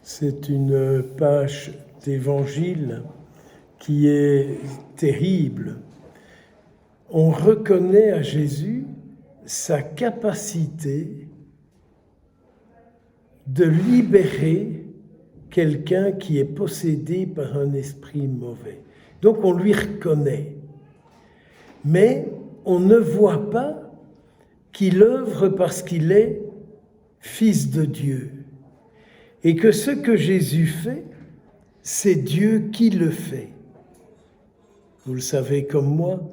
C'est une page d'évangile qui est terrible. On reconnaît à Jésus sa capacité de libérer quelqu'un qui est possédé par un esprit mauvais. Donc on lui reconnaît. Mais on ne voit pas qu'il œuvre parce qu'il est fils de Dieu. Et que ce que Jésus fait, c'est Dieu qui le fait. Vous le savez comme moi,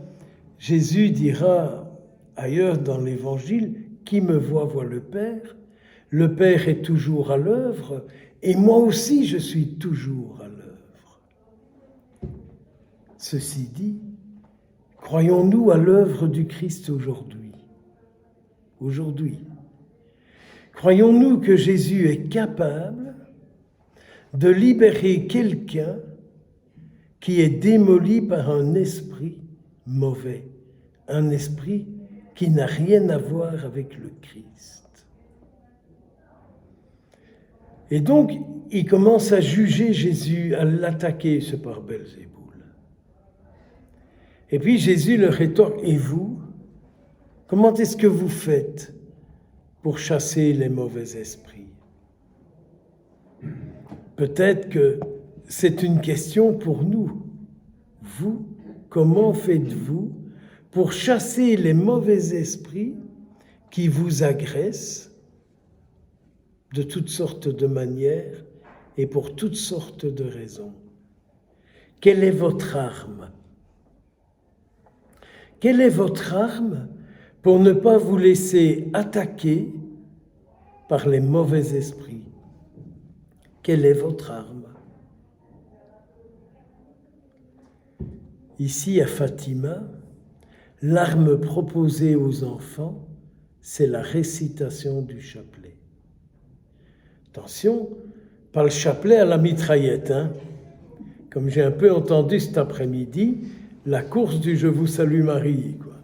Jésus dira ailleurs dans l'Évangile, « Qui me voit, voit le Père. Le Père est toujours à l'œuvre, et moi aussi je suis toujours à l'œuvre. » Ceci dit, croyons-nous à l'œuvre du Christ aujourd'hui? Aujourd'hui. Croyons-nous que Jésus est capable de libérer quelqu'un qui est démoli par un esprit mauvais, un esprit qui n'a rien à voir avec le Christ? Et donc, il commence à juger Jésus, à l'attaquer, ce par Belzéboul. Et puis Jésus leur rétorque, « Et vous, comment est-ce que vous faites pour chasser les mauvais esprits ?» Peut-être que c'est une question pour nous. Vous, comment faites-vous pour chasser les mauvais esprits qui vous agressent de toutes sortes de manières et pour toutes sortes de raisons? Quelle est votre arme? Quelle est votre arme pour ne pas vous laisser attaquer par les mauvais esprits? Quelle est votre arme? Ici, à Fatima, l'arme proposée aux enfants, c'est la récitation du chapelet. Attention, pas le chapelet à la mitraillette, hein. Comme j'ai un peu entendu cet après-midi, la course du « Je vous salue Marie », quoi.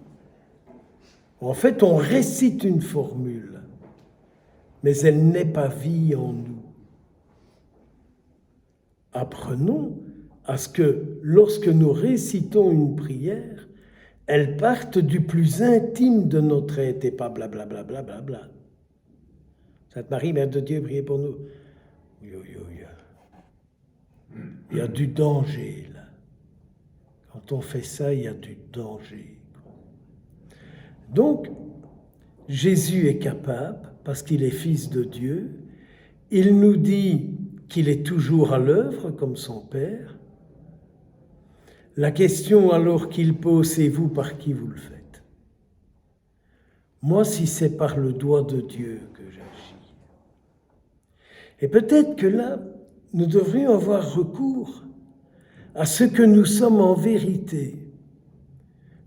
En fait, on récite une formule, mais elle n'est pas vie en nous. Apprenons à ce que lorsque nous récitons une prière, elle parte du plus intime de notre être et pas blablabla. Bla, bla, bla, bla. Sainte Marie, Mère de Dieu, priez pour nous. Il y a du danger là. Quand on fait ça, il y a du danger. Donc, Jésus est capable, parce qu'il est fils de Dieu. Il nous dit qu'il est toujours à l'œuvre, comme son Père. La question alors qu'il pose, c'est vous, par qui vous le faites? Moi, si c'est par le doigt de Dieu que j'agis. Et peut-être que là, nous devrions avoir recours à ce que nous sommes en vérité.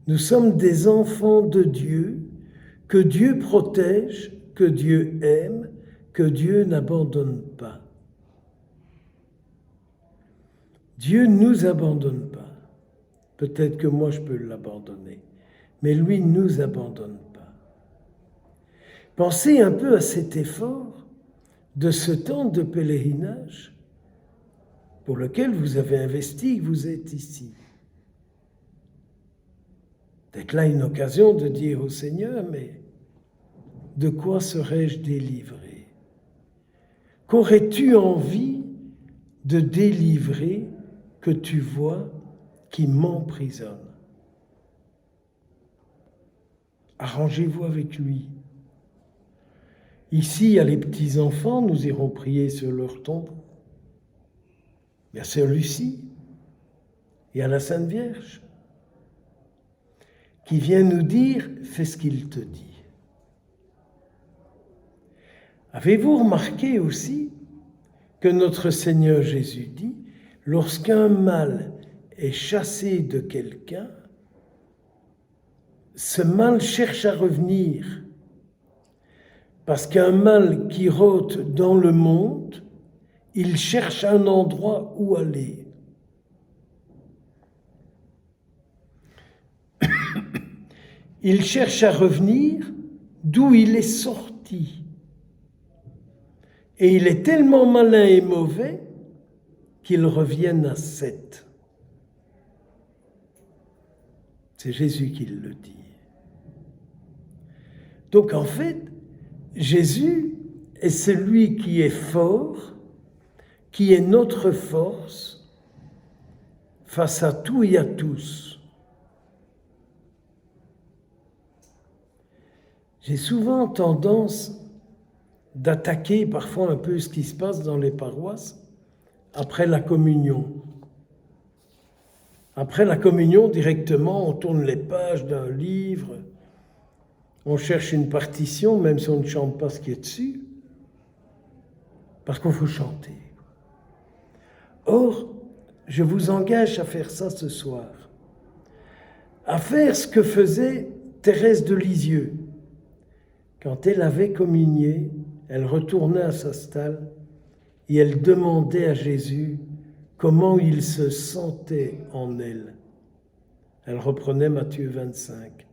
Nous sommes des enfants de Dieu, que Dieu protège, que Dieu aime, que Dieu n'abandonne pas. Dieu ne nous abandonne pas. Peut-être que moi je peux l'abandonner, mais lui ne nous abandonne pas. Pensez un peu à cet effort de ce temps de pèlerinage pour lequel vous avez investi, que vous êtes ici. Peut-être là une occasion de dire au Seigneur, mais de quoi serais-je délivré? Qu'aurais-tu envie de délivrer que tu vois qui m'emprisonne? Arrangez-vous avec lui. Ici, il y a les petits-enfants, nous irons prier sur leur tombe. Il y a Sœur Lucie, il y a la Sainte Vierge, qui vient nous dire « fais ce qu'il te dit ». Avez-vous remarqué aussi que notre Seigneur Jésus dit « lorsqu'un mal est chassé de quelqu'un, ce mal cherche à revenir, parce qu'un mal qui rôde dans le monde, il cherche un endroit où aller. » Il cherche à revenir d'où il est sorti. Et il est tellement malin et mauvais qu'ils reviennent à 7. C'est Jésus qui le dit. Donc en fait, Jésus est celui qui est fort, qui est notre force face à tout et à tous. J'ai souvent tendance d'attaquer parfois un peu ce qui se passe dans les paroisses après la communion. Après la communion, directement, on tourne les pages d'un livre, on cherche une partition, même si on ne chante pas ce qui est dessus, parce qu'il faut chanter. Or, je vous engage à faire ça ce soir, à faire ce que faisait Thérèse de Lisieux. Quand elle avait communié, elle retournait à sa stalle et elle demandait à Jésus comment il se sentait en elle. Elle reprenait Matthieu 25.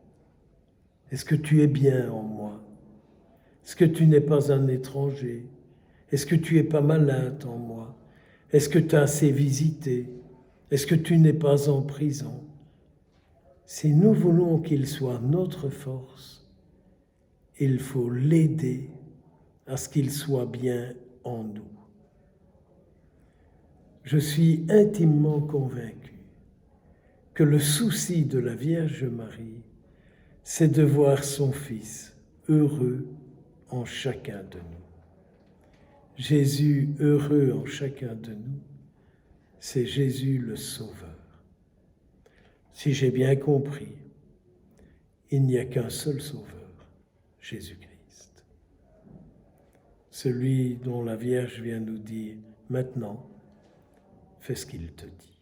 Est-ce que tu es bien en moi? Est-ce que tu n'es pas un étranger? Est-ce que tu es pas malade en moi? Est-ce que tu as assez visité? Est-ce que tu n'es pas en prison? Si nous voulons qu'il soit notre force, il faut l'aider à ce qu'il soit bien en nous. Je suis intimement convaincu que le souci de la Vierge Marie, c'est de voir son Fils heureux en chacun de nous. Jésus heureux en chacun de nous, c'est Jésus le Sauveur. Si j'ai bien compris, il n'y a qu'un seul Sauveur, Jésus-Christ. Celui dont la Vierge vient nous dire, maintenant, fais ce qu'il te dit.